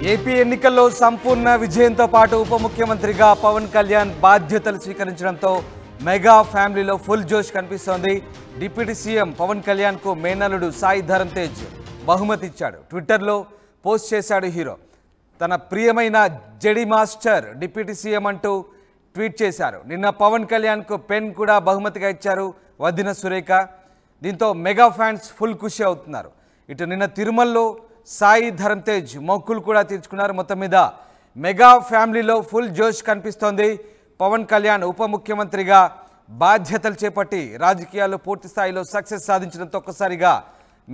AP ఎన్నికల్లో సంపూర్ణ విజయంతో పాటు ఉప ముఖ్యమంత్రిగా పవన్ కళ్యాణ్ బాధ్యతలు స్వీకరించడంతో మెగా ఫ్యామిలీలో ఫుల్ జోష్ కనిపిస్తోంది. డిప్యూటీ సీఎం పవన్ కళ్యాణ్కు మేనల్లుడు సాయి ధరమ్ తేజ్ బహుమతి ఇచ్చాడు. ట్విట్టర్లో పోస్ట్ చేశాడు హీరో. తన ప్రియమైన జడి మాస్టర్ డిప్యూటీ సీఎం అంటూ ట్వీట్ చేశారు. నిన్న పవన్ కళ్యాణ్కు పెన్ కూడా బహుమతిగా ఇచ్చారు వదిన సురేఖ. దీంతో మెగా ఫ్యాన్స్ ఫుల్ ఖుషి అవుతున్నారు. ఇటు నిన్న తిరుమలలో సాయి ధరమ్ తేజ్ మొక్కులు కూడా తీర్చుకున్నారు. మొత్తం మీద మెగా ఫ్యామిలీలో ఫుల్ జోష్ కనిపిస్తోంది. పవన్ కళ్యాణ్ ఉప ముఖ్యమంత్రిగా బాధ్యతలు చేపట్టి రాజకీయాల్లో పూర్తి స్థాయిలో సక్సెస్ సాధించడంతో ఒక్కసారిగా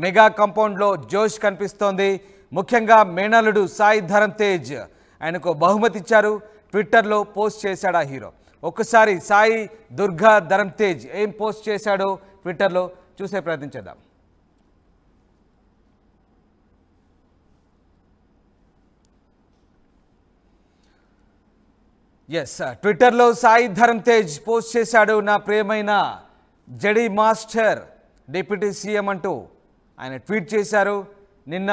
మెగా కాంపౌండ్లో జోష్ కనిపిస్తోంది. ముఖ్యంగా మేనల్లుడు సాయి ధరమ్ తేజ్ ఆయనకు బహుమతి ఇచ్చారు. ట్విట్టర్లో పోస్ట్ చేశాడు ఆ హీరో. ఒక్కసారి సాయి దుర్గా ధరమ్ తేజ్ ఏం పోస్ట్ చేశాడో ట్విట్టర్లో చూసే ప్రయత్నం చేద్దాం. ట్విట్టర్లో సాయి ధరమ్ తేజ్ పోస్ట్ చేశాడు. నా ప్రియమైన జడి మాస్టర్ డిప్యూటీ సీఎం అంటూ ఆయన ట్వీట్ చేశారు. నిన్న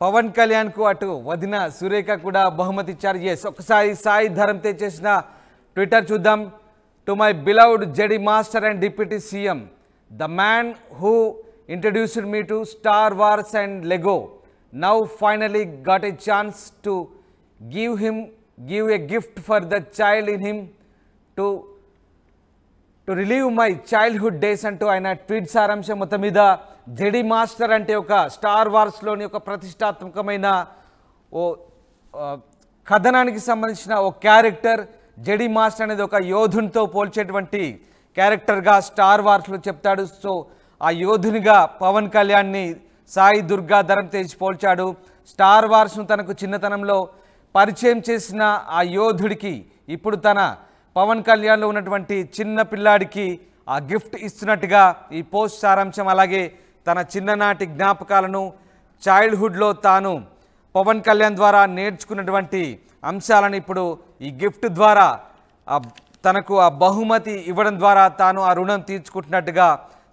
పవన్ కళ్యాణ్కు అటు వదిన సురేఖ కూడా బహుమతి ఇచ్చారు. ఒక్కసారి సాయి ధరమ్ తేజ్ చేసిన ట్విట్టర్ చూద్దాం. To my beloved Jedi master and deputy CM, the man who introduced me to Star Wars and Lego, now finally got a chance to give a gift for the child in him to relive my childhood days అంటూ ఆయన tweet సారాంశం. మొత్తం మీద జడి master అంటే ఒక star వార్స్లోని ఒక ప్రతిష్టాత్మకమైన ఓ కథనానికి సంబంధించిన ఓ క్యారెక్టర్. జడి మాస్టర్ అనేది ఒక యోధునితో పోల్చేటువంటి క్యారెక్టర్గా స్టార్ వార్స్లో చెప్తాడు. సో ఆ యోధునిగా పవన్ కళ్యాణ్ని సాయి దుర్గా ధరమ్ తేజ్ పోల్చాడు. స్టార్ వార్స్ను తనకు చిన్నతనంలో పరిచయం చేసిన ఆ యోధుడికి ఇప్పుడు తన పవన్ కళ్యాణ్లో ఉన్నటువంటి చిన్న పిల్లాడికి ఆ గిఫ్ట్ ఇస్తున్నట్టుగా ఈ పోస్ట్ సారాంశం. అలాగే తన చిన్ననాటి జ్ఞాపకాలను, చైల్డ్హుడ్లో తాను పవన్ కళ్యాణ్ ద్వారా నేర్చుకున్నటువంటి అంశాలను ఇప్పుడు ఈ గిఫ్ట్ ద్వారా తనకు ఆ బహుమతి ఇవ్వడం ద్వారా తాను ఆ రుణం తీర్చుకుంటున్నట్టుగా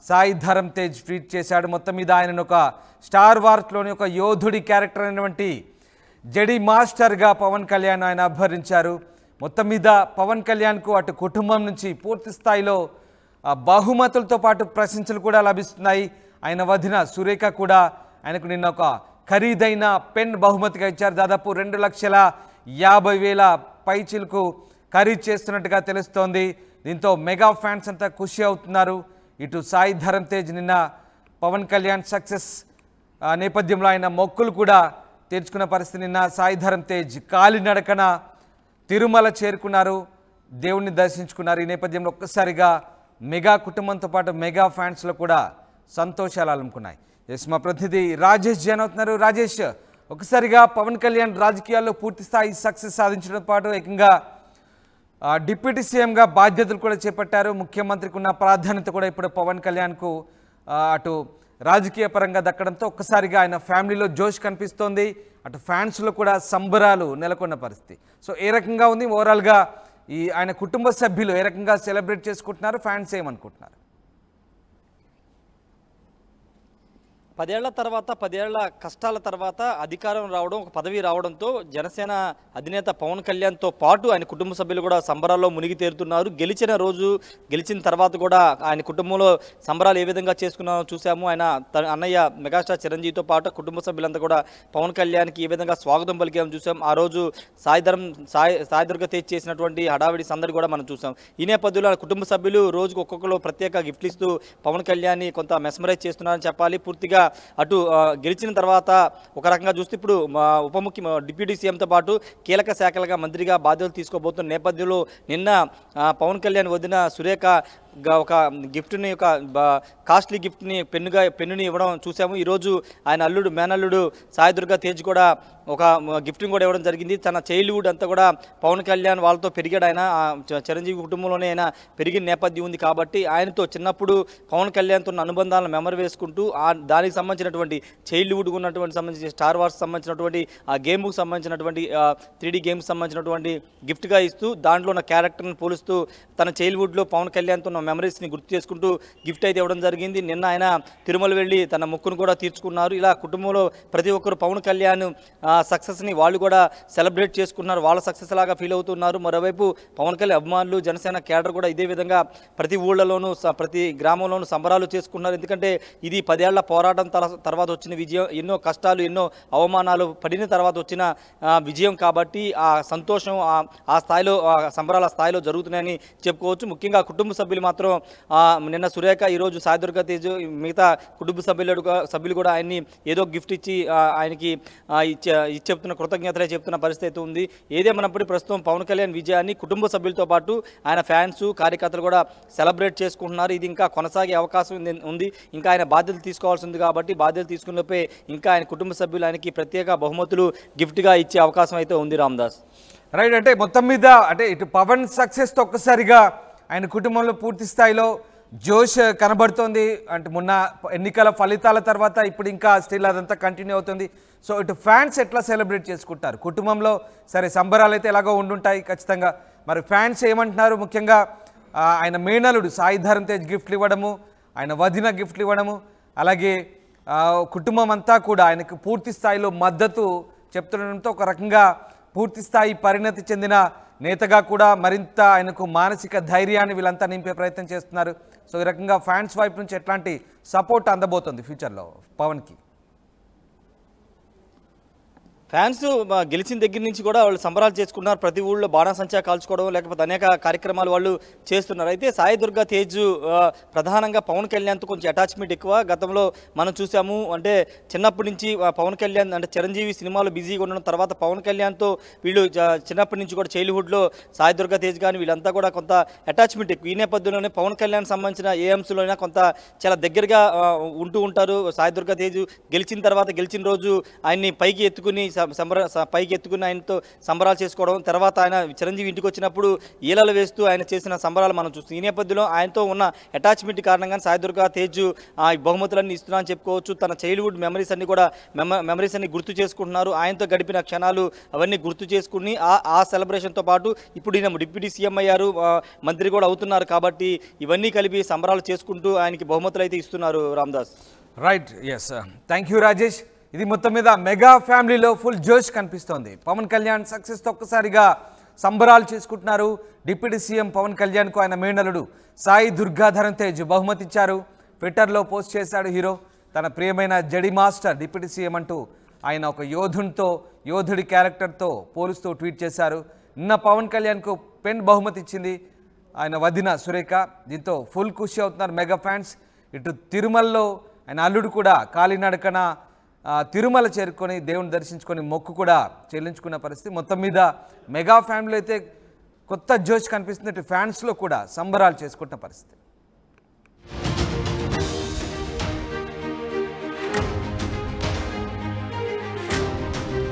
సాయి ధరమ్ తేజ్ ట్వీట్ చేశాడు. మొత్తం మీద ఆయనను ఒక స్టార్ వార్స్లోని ఒక యోధుడి క్యారెక్టర్ అయినటువంటి జడి మాస్టర్గా పవన్ కళ్యాణ్ ఆయన అభ్యర్థించారు. మొత్తం మీద పవన్ కళ్యాణ్కు అటు కుటుంబం నుంచి పూర్తి స్థాయిలో బహుమతులతో పాటు ప్రశంసలు కూడా లభిస్తున్నాయి. ఆయన వదిన సురేఖ కూడా ఆయనకు నిన్న ఒక ఖరీదైన పెన్ బహుమతిగా ఇచ్చారు. దాదాపు 2,50,000 పైచిలకు ఖరీదు చేస్తున్నట్టుగా తెలుస్తోంది. దీంతో మెగా ఫ్యాన్స్ అంతా ఖుషి అవుతున్నారు. ఇటు సాయి ధరమ్ తేజ్ నిన్న పవన్ కళ్యాణ్ సక్సెస్ నేపథ్యంలో ఆయన మొక్కులు కూడా తీర్చుకున్న పరిస్థితి. నిన్న సాయి ధరమ్ తేజ్ కాలినడకన తిరుమల చేరుకున్నారు, దేవుణ్ణి దర్శించుకున్నారు. ఈ నేపథ్యంలో ఒక్కసారిగా మెగా కుటుంబంతో పాటు మెగా ఫ్యాన్స్లో కూడా సంతోషాలు అలుముకున్నాయి. మా ప్రతినిధి రాజేష్ జాయిన్ అవుతున్నారు. రాజేష్, ఒకసారిగా పవన్ కళ్యాణ్ రాజకీయాల్లో పూర్తి స్థాయి సక్సెస్ సాధించడంతో పాటు ఏకంగా డిప్యూటీ సీఎంగా బాధ్యతలు కూడా చేపట్టారు. ముఖ్యమంత్రికి ఉన్న ప్రాధాన్యత కూడా ఇప్పుడు పవన్ కళ్యాణ్కు అటు రాజకీయ పరంగా దక్కడంతో ఒక్కసారిగా ఆయన ఫ్యామిలీలో జోష్ కనిపిస్తోంది. అటు ఫ్యాన్స్లో కూడా సంబరాలు నెలకొన్న పరిస్థితి. సో ఏ రకంగా ఉంది ఓవరాల్గా ఈ ఆయన కుటుంబ సభ్యులు ఏ రకంగా సెలబ్రేట్ చేసుకుంటున్నారు, ఫ్యాన్స్ ఏమనుకుంటున్నారు? 10 ఏళ్ల తర్వాత 10 ఏళ్ల కష్టాల తర్వాత అధికారం రావడం, ఒక పదవి రావడంతో జనసేన అధినేత పవన్ కళ్యాణ్తో పాటు ఆయన కుటుంబ సభ్యులు కూడా సంబరాల్లో మునిగి తేరుతున్నారు. గెలిచిన తర్వాత కూడా ఆయన కుటుంబంలో సంబరాలు ఏ విధంగా చేసుకున్నారో చూసాము. ఆయన అన్నయ్య మెగాస్టార్ చిరంజీవితో పాటు కుటుంబ సభ్యులంతా కూడా పవన్ కళ్యాణ్కి ఏ విధంగా స్వాగతం పలికాము చూసాం. ఆ రోజు సాయి దుర్గా తేజ్ చేసినటువంటి హడావిడి సందడి కూడా మనం చూసాం. ఈ నేపథ్యంలో కుటుంబ సభ్యులు రోజుకు ఒక్కొక్కరు ప్రత్యేక గిఫ్ట్లు ఇస్తూ పవన్ కళ్యాణ్ని కొంత మెస్మరైజ్ చేస్తున్నారని చెప్పాలి. పూర్తిగా అటు గెలిచిన తర్వాత ఒక రకంగా చూస్తే ఇప్పుడు డిప్యూటీ సీఎంతో పాటు కీలక శాఖలుగా మంత్రిగా బాధ్యతలు తీసుకోబోతున్న నేపథ్యంలో నిన్న పవన్ కళ్యాణ్ వదిన సురేఖ ఒక గిఫ్ట్ని, ఒక కాస్ట్లీ గిఫ్ట్ని పెన్నుని ఇవ్వడం చూసాము. ఈరోజు ఆయన మేనల్లుడు సాయి దుర్గా తేజ్ కూడా ఒక గిఫ్ట్ని కూడా ఇవ్వడం జరిగింది. తన చైల్డ్హుడ్ అంతా కూడా పవన్ కళ్యాణ్ వాళ్ళతో పెరిగాడు. ఆయన చిరంజీవి కుటుంబంలోనే ఆయన పెరిగిన నేపథ్యం ఉంది కాబట్టి ఆయనతో చిన్నప్పుడు పవన్ కళ్యాణ్తో ఉన్న అనుబంధాలను మెమరీ వేసుకుంటూ దానికి సంబంధించినటువంటి చైల్డ్హుడ్ ఉన్నటువంటి సంబంధించి స్టార్ వార్స్ సంబంధించినటువంటి ఆ గేమ్కి సంబంధించినటువంటి 3D గేమ్కి సంబంధించినటువంటి గిఫ్ట్గా ఇస్తూ దాంట్లో ఉన్న క్యారెక్టర్ని పోలుస్తూ తన చైల్డ్హుడ్లో పవన్ కళ్యాణ్తో ఉన్న మెమరీస్ని గుర్తు చేసుకుంటూ గిఫ్ట్ అయితే ఇవ్వడం జరిగింది. నిన్న ఆయన తిరుమల వెళ్ళి తన మొక్కును కూడా తీర్చుకున్నారు. ఇలా కుటుంబంలో ప్రతి ఒక్కరు పవన్ కళ్యాణ్ సక్సెస్ని వాళ్ళు కూడా సెలబ్రేట్ చేసుకున్నారు, వాళ్ళ సక్సెస్ లాగా ఫీల్ అవుతున్నారు. మరోవైపు పవన్ కళ్యాణ్ అభిమానులు, జనసేన కేడర్ కూడా ఇదే విధంగా ప్రతి ఊళ్ళలోనూ ప్రతి గ్రామంలోనూ సంబరాలు చేసుకున్నారు. ఎందుకంటే ఇది 10 ఏళ్ల పోరాటం తర్వాత వచ్చిన విజయం, ఎన్నో కష్టాలు ఎన్నో అవమానాలు పడిన తర్వాత వచ్చిన విజయం కాబట్టి ఆ సంతోషం ఆ స్థాయిలో సంబరాల స్థాయిలో జరుగుతున్నాయని చెప్పుకోవచ్చు. ముఖ్యంగా కుటుంబ సభ్యులు మాత్రం నిన్న సురేఖ, ఈరోజు సాయి దుర్గా తేజ్, మిగతా కుటుంబ సభ్యులు కూడా ఆయన్ని ఏదో గిఫ్ట్ ఇచ్చి ఆయనకి చెప్తున్న కృతజ్ఞతలే చెప్తున్న పరిస్థితి ఉంది. ఏదేమన్నప్పుడు ప్రస్తుతం పవన్ కళ్యాణ్ విజయాన్ని కుటుంబ సభ్యులతో పాటు ఆయన ఫ్యాన్స్ కార్యకర్తలు కూడా సెలబ్రేట్ చేసుకుంటున్నారు. ఇది ఇంకా కొనసాగే అవకాశం ఉంది. ఇంకా ఆయన బాధ్యతలు తీసుకోవాల్సి ఉంది కాబట్టి బాధ్యతలు తీసుకున్నపై ఇంకా ఆయన కుటుంబ సభ్యులు ఆయనకి ప్రత్యేక బహుమతులు గిఫ్ట్గా ఇచ్చే అవకాశం అయితే ఉంది. రామదాస్ రైట్, అంటే మొత్తం మీద అంటే ఇటు పవన్ సక్సెస్తో ఒక్కసారిగా ఆయన కుటుంబంలో పూర్తి స్థాయిలో జోష్ కనబడుతోంది. అంటే మొన్న ఎన్నికల ఫలితాల తర్వాత ఇప్పుడు ఇంకా స్టిల్ అదంతా కంటిన్యూ అవుతుంది. సో ఇటు ఫ్యాన్స్ ఎట్లా సెలబ్రేట్ చేసుకుంటారు కుటుంబంలో? సరే, సంబరాలు అయితే ఎలాగో ఉండుంటాయి ఖచ్చితంగా. మరి ఫ్యాన్స్ ఏమంటున్నారు? ముఖ్యంగా ఆయన మేనలుడు సాయి ధరమ్ తేజ్ గిఫ్ట్లు ఇవ్వడము, ఆయన వదిన గిఫ్ట్లు ఇవ్వడము, అలాగే కుటుంబం అంతా కూడా ఆయనకు పూర్తి స్థాయిలో మద్దతు చెప్తుండడంతో ఒక రకంగా పూర్తి స్థాయి పరిణతి చెందిన నేతగా కూడా మరింత ఆయనకు మానసిక ధైర్యాన్ని వీళ్ళంతా నింపే ప్రయత్నం చేస్తున్నారు. సో ఈ రకంగా ఫ్యాన్స్ వైపు నుంచి ఎట్లాంటి సపోర్ట్ అందబోతుంది ఫ్యూచర్లో పవన్కి? ఫ్యాన్స్ గెలిచిన దగ్గర నుంచి కూడా వాళ్ళు సంబరాలు చేసుకున్నారు. ప్రతి ఊళ్ళో బాణాసంచా కాల్చుకోవడం, లేకపోతే అనేక కార్యక్రమాలు వాళ్ళు చేస్తున్నారు. అయితే సాయి దుర్గా తేజ్ ప్రధానంగా పవన్ కళ్యాణ్తో కొంచెం అటాచ్మెంట్ ఎక్కువ. గతంలో మనం చూసాము, అంటే చిన్నప్పటి నుంచి పవన్ కళ్యాణ్ అంటే చిరంజీవి సినిమాలో బిజీగా ఉండడం, తర్వాత పవన్ కళ్యాణ్తో వీళ్ళు చిన్నప్పటి నుంచి కూడా చైల్డ్హుడ్లో సాయి దుర్గా తేజ్ కానీ వీళ్ళంతా కూడా కొంత అటాచ్మెంట్ ఎక్కువ. ఈ నేపథ్యంలోనే పవన్ కళ్యాణ్ సంబంధించిన ఏ అంశంలోనైనా కొంత చాలా దగ్గరగా ఉంటూ ఉంటారు. సాయి దుర్గా తేజ్ గెలిచిన రోజు ఆయన్ని పైకి ఎత్తుకుని ఆయనతో సంబరాలు చేసుకోవడం, తర్వాత ఆయన చిరంజీవి ఇంటికి వచ్చినప్పుడు ఈలలు వేస్తూ ఆయన చేసిన సంబరాలు మనం చూస్తాం. ఈ నేపథ్యంలో ఆయనతో ఉన్న అటాచ్మెంట్ కారణంగా సాయి దుర్గా తేజ్ బహుమతులన్నీ ఇస్తున్నా అని చెప్పుకోవచ్చు. తన చైల్డ్హుడ్ మెమరీస్ అన్ని గుర్తు చేసుకుంటున్నారు. ఆయనతో గడిపిన క్షణాలు అవన్నీ గుర్తు చేసుకుని ఆ సెలబ్రేషన్తో పాటు ఇప్పుడు ఈయన డిప్యూటీ సీఎం అయ్యారు, మంత్రి కూడా అవుతున్నారు కాబట్టి ఇవన్నీ కలిపి సంబరాలు చేసుకుంటూ ఆయనకి బహుమతులు అయితే ఇస్తున్నారు. Ramadas right, yes, thank you Rajesh. ఇది మొత్తం మీద మెగా ఫ్యామిలీలో ఫుల్ జోష్ కనిపిస్తోంది. పవన్ కళ్యాణ్ సక్సెస్తో ఒక్కసారిగా సంబరాలు చేసుకుంటున్నారు. డిప్యూటీ సీఎం పవన్ కళ్యాణ్కు ఆయన మేనలుడు సాయి దుర్గాధరం తేజ్ బహుమతి ఇచ్చారు. ట్విట్టర్లో పోస్ట్ చేశాడు హీరో. తన ప్రియమైన జడి మాస్టర్ డిప్యూటీ సీఎం అంటూ ఆయన ఒక యోధుడి క్యారెక్టర్తో పోలుస్తూ ట్వీట్ చేశారు. నిన్న పవన్ కళ్యాణ్కు పెన్ బహుమతి ఇచ్చింది ఆయన వదిన సురేఖ. దీంతో ఫుల్ ఖుషి అవుతున్నారు మెగా ఫ్యాన్స్. ఇటు తిరుమలలో ఆయన అల్లుడు కూడా కాలినడకన తిరుమల చేరుకొని దేవుని దర్శించుకొని మొక్కు కూడా చెల్లించుకున్న పరిస్థితి. మొత్తం మీద మెగా ఫ్యామిలీ అయితే కొత్త జోష్ కనిపిస్తుంది. ఫ్యాన్స్లో కూడా సంబరాలు చేసుకుంటున్న పరిస్థితి.